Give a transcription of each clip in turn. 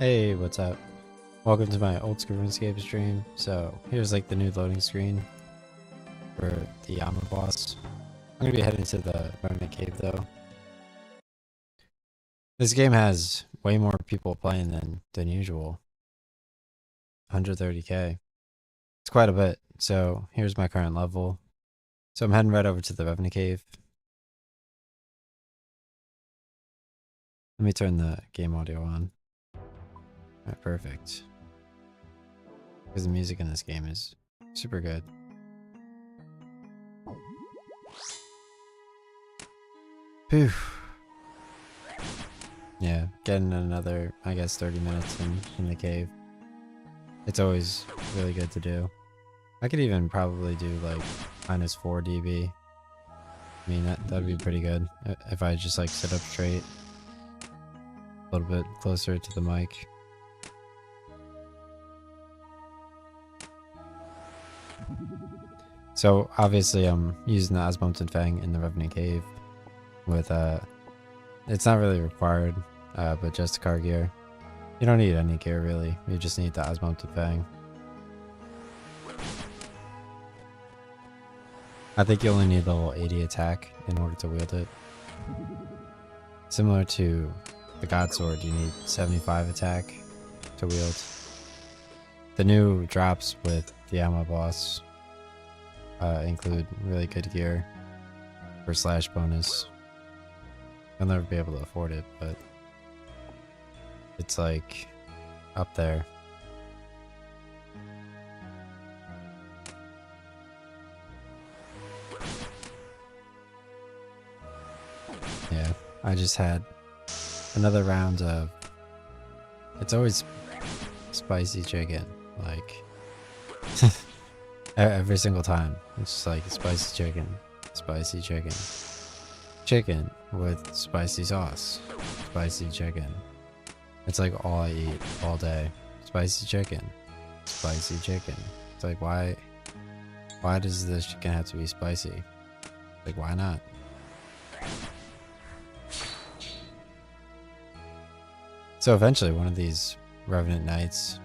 Hey, what's up? Welcome to my old school RuneScape stream. So here's like the new loading screen for the Yama boss. I'm gonna be heading to the Remnant Cave though. This game has way more people playing than usual. 130k. It's quite a bit. So here's my current level. So I'm heading right over to the Remnant Cave. Let me turn the game audio on. Alright, perfect. Because the music in this game is super good. Phew. Yeah, getting another, I guess, 30 minutes in the cave. It's always really good to do. I could even probably do like -4 dB. I mean, that'd be pretty good if I just like sit up straight, a little bit closer to the mic. So obviously I'm using the Osmountain Fang in the Revenant Cave with it's not really required, but just car gear. You don't need any gear really, you just need the Osmountain Fang. I think you only need level 80 attack in order to wield it. Similar to the God Sword, you need 75 attack to wield. The new drops with the Yama boss include really good gear for slash bonus. You'll never be able to afford it, but it's like up there. Yeah, I just had another round of, it's always spicy chicken, like every single time. It's just like spicy chicken, chicken with spicy sauce, spicy chicken. It's like all I eat all day. Spicy chicken, spicy chicken. It's like, why does this chicken have to be spicy? Like, why not? So eventually one of these Revenant Knights,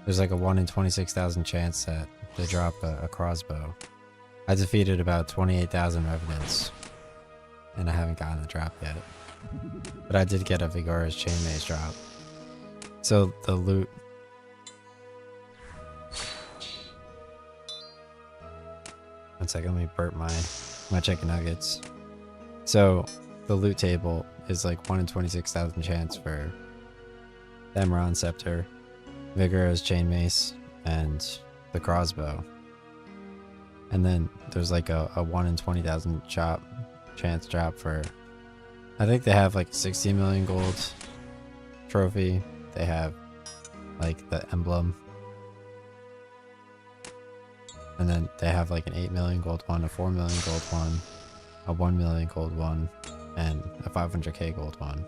there's like a 1 in 26,000 chance that they drop a crossbow. I defeated about 28,000 Revenants, and I haven't gotten a drop yet. But I did get a Vigorous Chain Maze drop. So the loot... One second, let me burp my chicken nuggets. So the loot table is like 1 in 26,000 chance for the Emerald Scepter, Vigorous Chain Mace, and the crossbow. And then there's like a 1 in 20,000 chance drop for, I think they have like 60 million gold trophy. They have like the emblem. And then they have like an 8 million gold one, a 4 million gold one, a 1 million gold one, and a 500k gold one.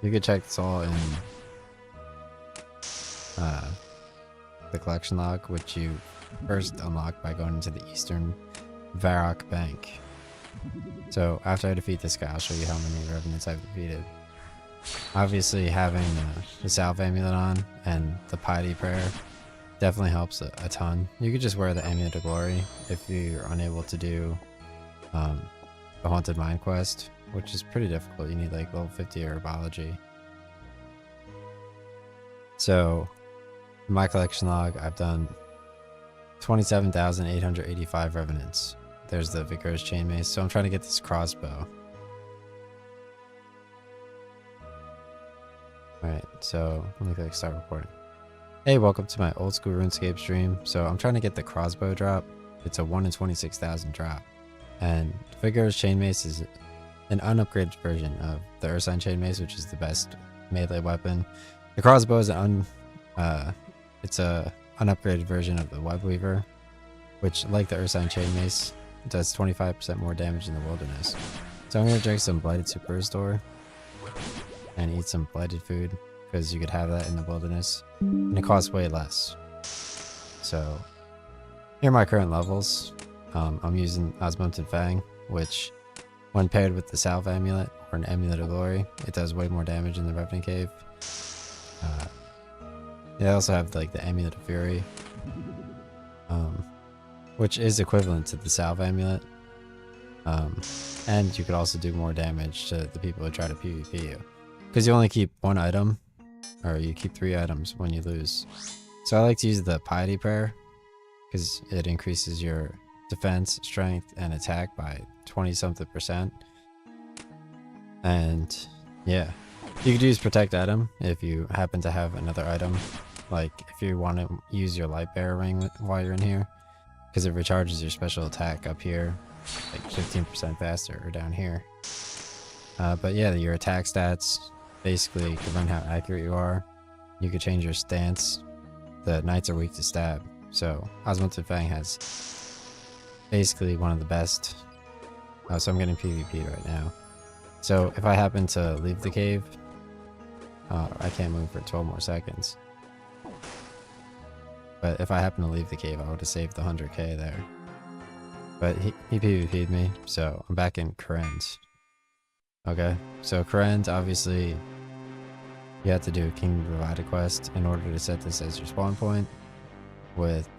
You can check this all in the collection log, which you first unlock by going into the Eastern Varrock Bank. So after I defeat this guy, I'll show you how many Revenants I've defeated. Obviously having the Salve Amulet on and the Piety Prayer definitely helps a ton. You could just wear the Amulet of Glory if you're unable to do the Haunted Mine quest, which is pretty difficult. You need like level 50 herbology. So in my collection log, I've done 27,885 Revenants. There's the Vigorous Chain Mace. So I'm trying to get this crossbow. Alright, so let me click start recording. Hey, welcome to my old school RuneScape stream. So I'm trying to get the crossbow drop. It's a 1 in 26,000 drop. And Vigorous Chain Mace is an unupgraded version of the Ursine Chain Mace, which is the best melee weapon. The crossbow is it's a unupgraded version of the Web Weaver, which, like the Ursine Chain Mace, does 25% more damage in the wilderness. So I'm gonna drink some Blighted Super Restore and eat some blighted food, because you could have that in the wilderness, and it costs way less. So here are my current levels. I'm using Osmountain Fang, which when paired with the Salve Amulet or an Amulet of Glory, it does way more damage in the Revenant Cave. They also have like the Amulet of Fury, which is equivalent to the Salve Amulet. And you could also do more damage to the people who try to PvP you. Because you only keep one item, or you keep 3 items when you lose. So I like to use the Piety Prayer, because it increases your defense, strength, and attack by 20-something%. And yeah, you could use Protect Item if you happen to have another item. Like if you want to use your Light Bearer Ring while you're in here, because it recharges your special attack up here like 15% faster, or down here. But yeah, your attack stats basically govern how accurate you are. You could change your stance. The knights are weak to stab, so Osmotic Fang has basically one of the best. So I'm getting PvP right now. So if I happen to leave the cave, I can't move for 12 more seconds. But if I happen to leave the cave, I would have saved the 100k there. But he PvP'd me, so I'm back in Kourend. Okay, so Kourend, obviously, you have to do a King Provided quest in order to set this as your spawn point with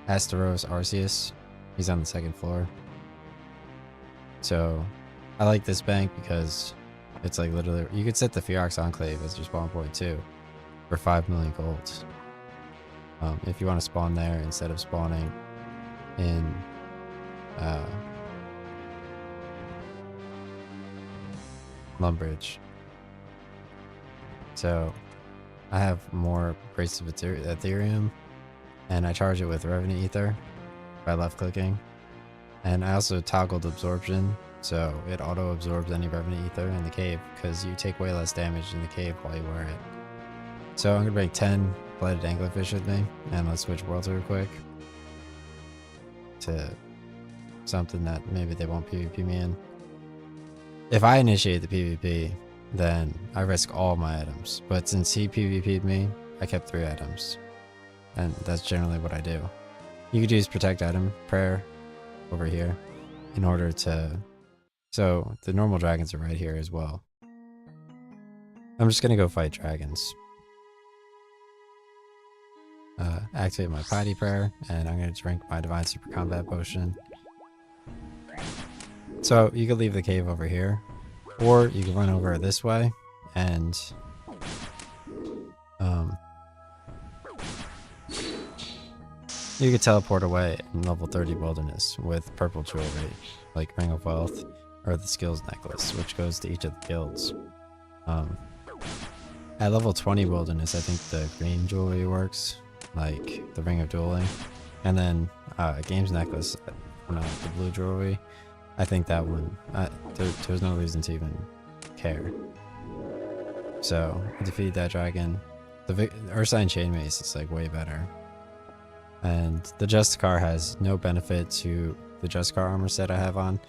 Asteros Arceus. He's on the 2nd floor. So I like this bank because it's like literally, you could set the Ferox Enclave as your spawn point too for 5 million gold. If you want to spawn there instead of spawning in Lumbridge. So I have more Grace of Ethereum, and I charge it with Revenant Ether by left clicking. And I also toggled Absorption, so it auto absorbs any Revenant Ether in the cave, because you take way less damage in the cave while you wear it. So I'm gonna bring 10 Blighted Anglerfish with me, and let's switch worlds real quick to something that maybe they won't PvP me in. If I initiate the PvP, then I risk all my items, but since he PvP'd me, I kept 3 items, and that's generally what I do. You could use Protect Item Prayer over here in order to, so the normal dragons are right here as well. I'm just gonna go fight dragons. Activate my Piety Prayer, and I'm gonna drink my Divine Super Combat Potion. So you could leave the cave over here, or you can run over this way, and you could teleport away in level 30 Wilderness with purple jewelry, like Ring of Wealth, or the Skills Necklace, which goes to each of the guilds. At level 20 Wilderness, I think the green jewelry works, like the Ring of Dueling, and then Games Necklace, the blue jewelry. I think that one, there's no reason to even care. So, defeat that dragon. The Ursine Chain Mace is like way better. And the Justicar has no benefit to the Justicar armor set I have on.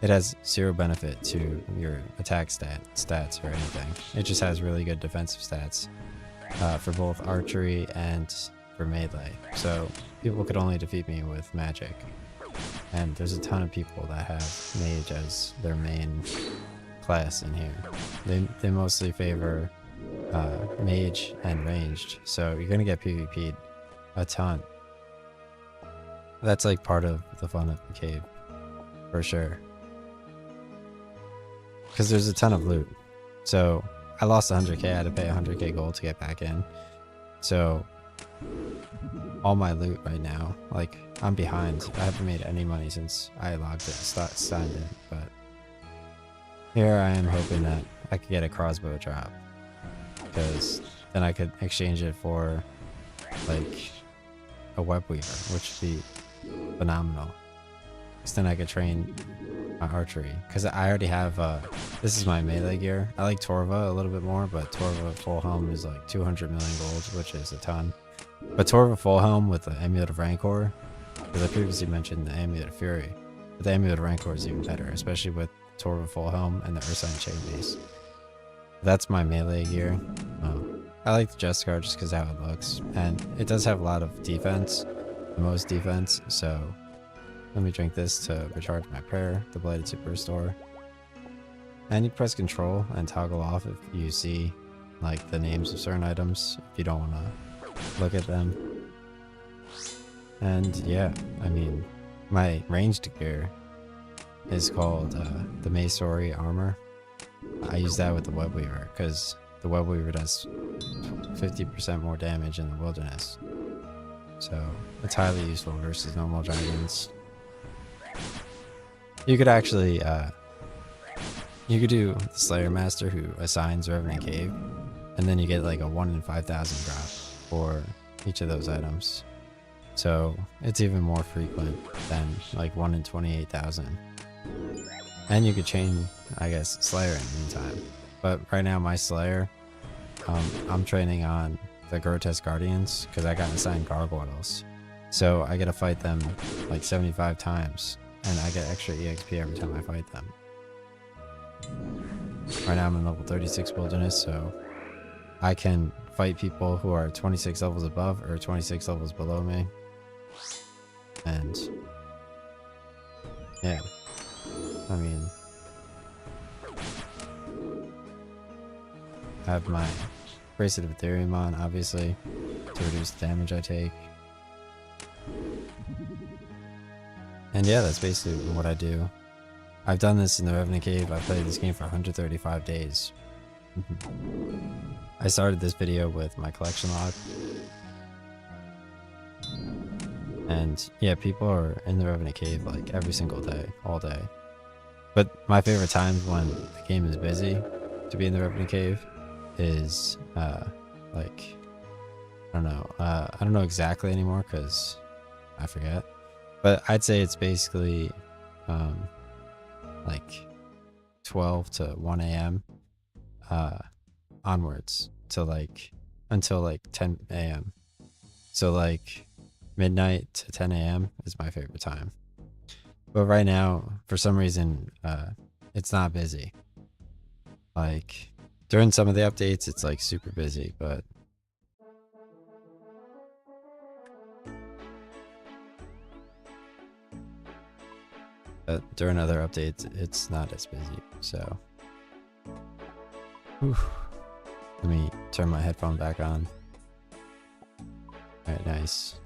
It has 0 benefit to your attack stats or anything. It just has really good defensive stats for both archery and for melee. So people could only defeat me with magic. And there's a ton of people that have mage as their main class in here. They mostly favor mage and ranged, so you're gonna get PvP'd a ton. That's like part of the fun of the cave, for sure. Because there's a ton of loot. So I lost 100k, I had to pay 100k gold to get back in. So all my loot right now, like I'm behind. I haven't made any money since I logged in, signed in, but here I am hoping that I could get a crossbow drop, because then I could exchange it for like a web weaver, which would be phenomenal. Because then I could train my archery, because I already have this is my melee gear. I like Torva a little bit more, but Torva full helm is like 200 million gold, which is a ton. But Torva full helm with the Amulet of Rancor, because I previously mentioned the Amulet of Fury, but the Amulet of Rancor is even better, especially with Torva full helm and the Ursine Chain Mace. That's my melee gear. I like the Justicar just because of how it looks, and it does have a lot of defense, the most defense. So let me drink this to recharge my prayer, the Blighted Super Restore. And you press Control and toggle off if you see like the names of certain items if you don't want to look at them. And yeah, I mean, my ranged gear is called the Masori armor. I use that with the Web Weaver because the Web Weaver does 50% more damage in the wilderness. So it's highly useful versus normal dragons. You could actually, you could do the Slayer Master who assigns Revenant Cave, and then you get like a 1 in 5,000 drop for each of those items. So it's even more frequent than like 1 in 28,000. And you could chain, I guess, Slayer in the meantime. But right now my Slayer, I'm training on the Grotesque Guardians because I got assigned Gargoyles. So I get to fight them like 75 times and I get extra EXP every time I fight them. Right now I'm in level 36 Wilderness, so I can fight people who are 26 levels above or 26 levels below me. And yeah, I mean, I have my Bracelet of Ethereum on, obviously, to reduce the damage I take. And yeah, that's basically what I do. I've done this in the Revenant Cave. I've played this game for 135 days. I started this video with my collection log. And yeah, people are in the Revenant Cave like every single day, all day. But my favorite times when the game is busy to be in the Revenant Cave is like, I don't know exactly anymore because I forget. But I'd say it's basically like 12 to 1 a.m. Onwards to like until like 10 a.m. So like midnight to 10 a.m. is my favorite time. But right now, for some reason, it's not busy. Like during some of the updates, it's like super busy, but during other updates, it's not as busy. So, whew. Let me turn my headphone back on. Alright, nice.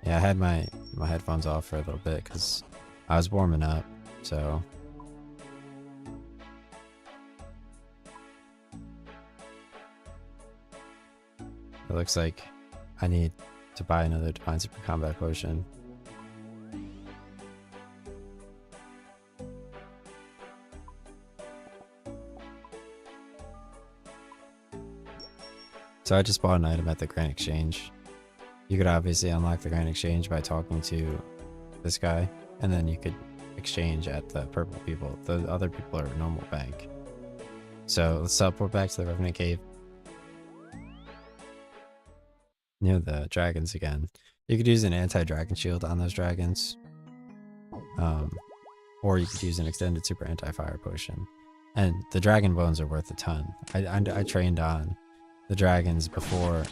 Yeah, I had my headphones off for a little bit because I was warming up, so. It looks like I need to buy another Divine Super Combat Potion. So I just bought an item at the Grand Exchange. You could obviously unlock the Grand Exchange by talking to this guy, and then you could exchange at the purple people. The other people are normal bank. So let's teleport back to the Revenant Cave. Near the dragons again. You could use an anti-dragon shield on those dragons. Or you could use an extended super anti-fire potion. And the dragon bones are worth a ton. I trained on the dragons before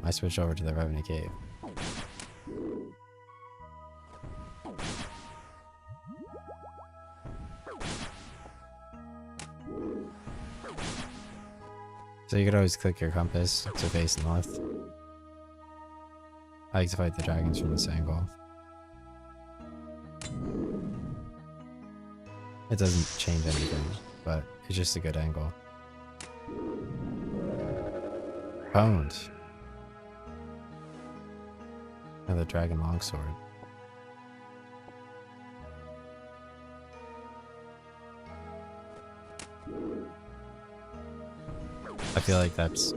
I switched over to the Revenant Cave. So you could always click your compass to face north. I like to fight the dragons from this angle. It doesn't change anything, but it's just a good angle. Pwned. Another dragon longsword. I feel like that's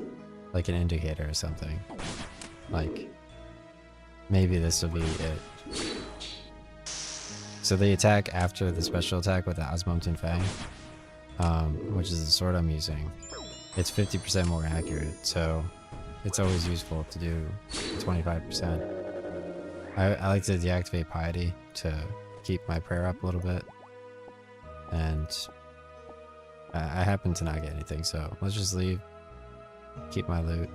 like an indicator or something. Like, maybe this will be it. So they attack after the special attack with the Osmotin Fang, which is the sword I'm using. It's 50% more accurate, so it's always useful to do 25%. I like to deactivate Piety to keep my prayer up a little bit. And I happen to not get anything, so let's just leave. Keep my loot.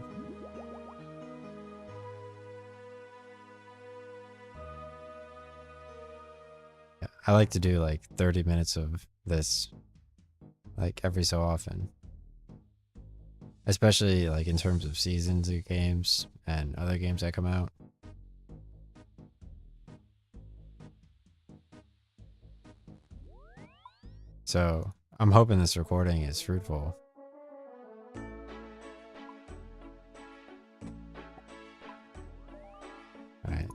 Yeah, I like to do like 30 minutes of this like every so often. especially like in terms of seasons of games and other games that come out. So I'm hoping this recording is fruitful. All right.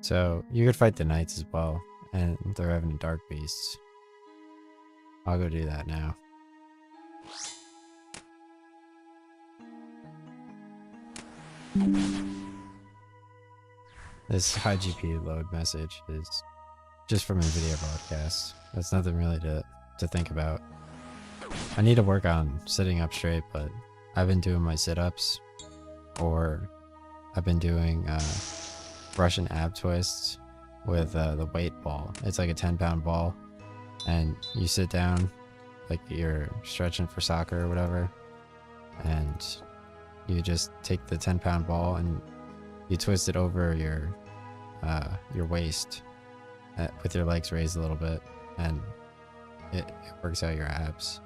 So you could fight the knights as well, and the revenant dark beasts. I'll go do that now. This high GPU load message is just from NVIDIA broadcast. That's nothing really to think about. I need to work on sitting up straight, but I've been doing my sit-ups, or I've been doing Russian ab twists with the weight ball. It's like a 10-pound ball, and you sit down like you're stretching for soccer or whatever, and you just take the 10-pound ball and you twist it over your waist with your legs raised a little bit, and it works out your abs.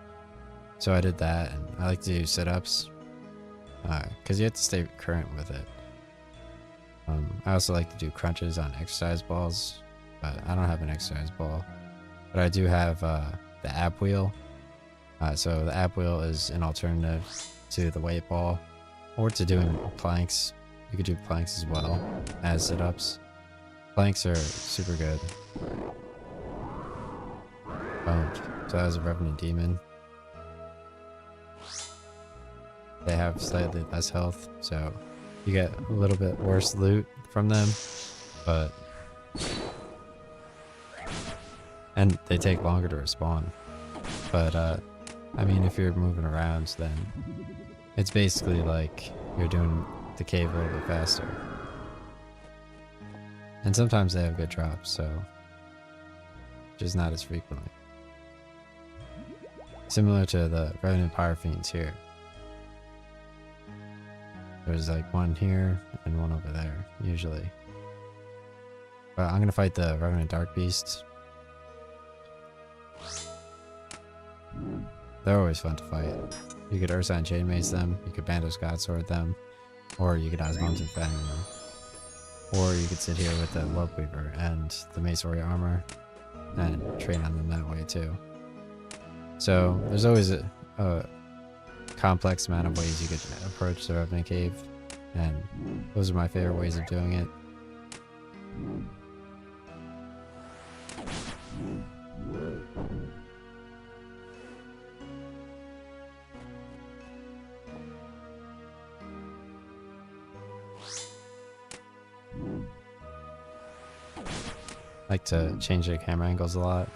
So I did that, and I like to do sit-ups because you have to stay current with it. I also like to do crunches on exercise balls, but I don't have an exercise ball. But I do have the ab wheel. So the ab wheel is an alternative to the weight ball or to doing planks. You could do planks as well as sit-ups. Planks are super good. So that was a Revenant Demon. They have slightly less health, so you get a little bit worse loot from them, but and they take longer to respawn. But I mean, if you're moving around, then it's basically like you're doing the cave a little bit faster. And sometimes they have good drops, so just not as frequently. Similar to the Revenant Pyre Fiends here. There's like one here and one over there, usually. But I'm gonna fight the Revenant Dark Beasts. They're always fun to fight. You could Ursine Chainmace them, you could Bandos Godsword them, or you could Osmountain Fang them. Or you could sit here with the Loveweaver and the Mace Warrior armor and train on them that way too. So there's always a complex amount of ways you could approach the Revenant Cave, and those are my favorite ways of doing it. I like to change the camera angles a lot.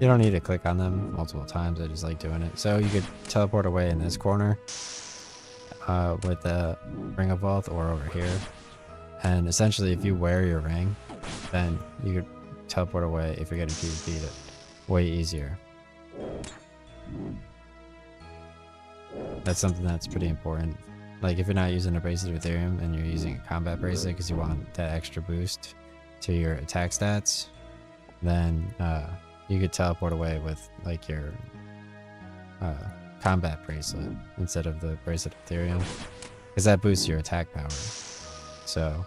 You don't need to click on them multiple times, I just like doing it. So you could teleport away in this corner with the Ring of Wealth, or over here. And essentially if you wear your ring, then you could teleport away if you're getting PvP'd way easier. That's something that's pretty important. Like if you're not using a Bracelet of Ethereum and you're using a combat bracelet because you want that extra boost to your attack stats, then you could teleport away with like your combat bracelet instead of the Bracelet of Ethereum, because that boosts your attack power. So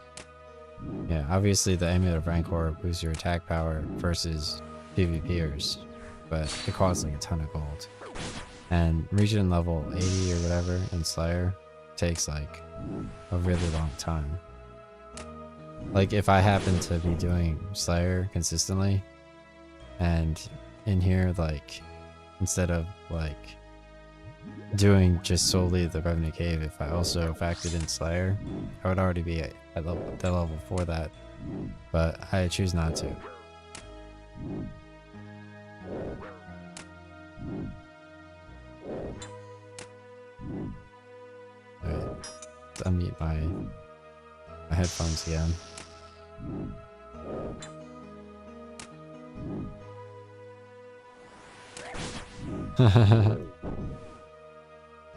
yeah, obviously the Amulet of Rancor boosts your attack power versus PvPers, but it costs like a ton of gold. And reaching level 80 or whatever in Slayer takes like a really long time. Like if I happen to be doing Slayer consistently, and in here, like instead of like doing just solely the Revenant Cave, if I also factored in Slayer, I would already be at the level for that, but I choose not to. Alright, let's unmute my headphones again.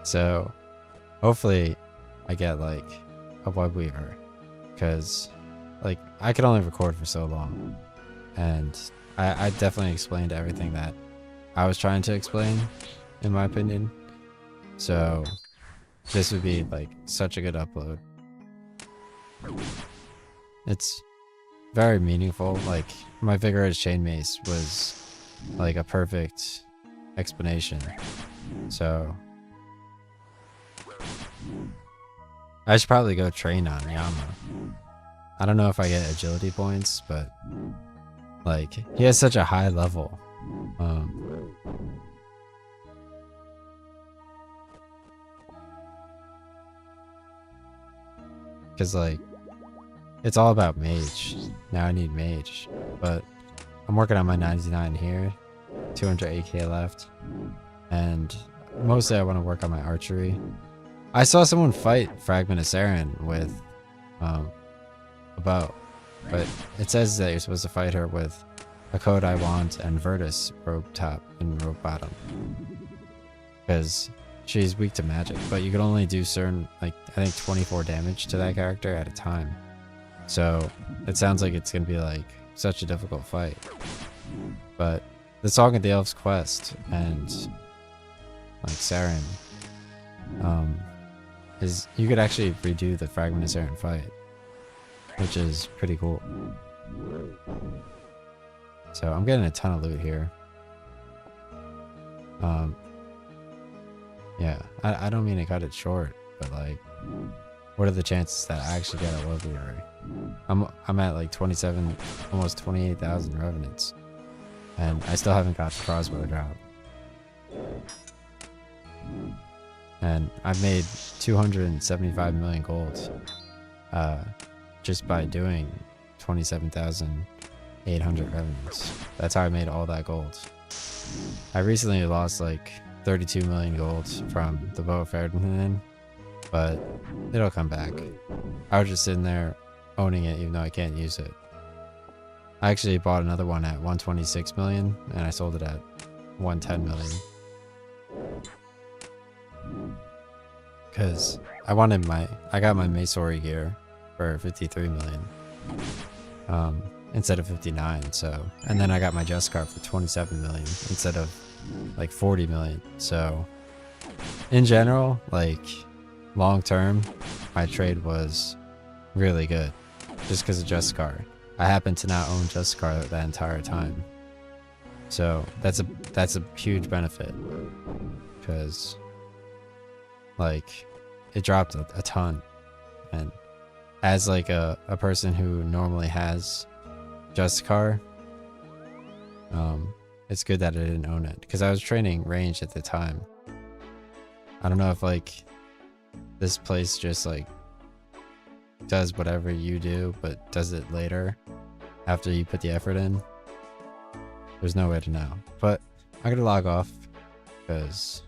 So hopefully I get like a web weaver, because like I could only record for so long, and I definitely explained everything that I was trying to explain, in my opinion. So this would be like such a good upload. It's very meaningful. Like my vigorous chain mace was like a perfect explanation. So I should probably go train on Yama. I don't know if I get agility points, but like he has such a high level. Because like it's all about mage. Now I need mage, but I'm working on my 99 here, 200 AK left, and mostly I want to work on my archery. I saw someone fight Fragment of Saren with a bow, but it says that you're supposed to fight her with a Kodai wand and Virtus rope top and rope bottom, because she's weak to magic, but you can only do certain, like I think 24 damage to that character at a time. So it sounds like it's gonna be like such a difficult fight. But the Song of the Elves quest and like Saren, is you could actually redo the Fragment of Saren fight, which is pretty cool. So I'm getting a ton of loot here. Yeah, I don't mean to cut it short, but like, what are the chances that I actually get a lovely array? I'm at like 27, almost 28,000 revenants, and I still haven't got the crossbow drop. And I've made 275 million gold just by doing 27,800 revenues. That's how I made all that gold. I recently lost like 32 million gold from the Bow of Ferdinand, but it'll come back. I was just sitting there owning it even though I can't use it. I actually bought another one at 126 million and I sold it at 110 million. Because I got my Masori gear for 53 million instead of 59, so, and then I got my Jescar for 27 million instead of like 40 million. So in general, like long term, my trade was really good just because of Jescar. I happen to not own Jescar that entire time, so that's a huge benefit, because like it dropped a ton. And as like a person who normally has Jescar, it's good that I didn't own it, because I was training range at the time. I don't know if like this place just like does whatever you do but does it later after you put the effort in. There's no way to know, but I'm gonna log off because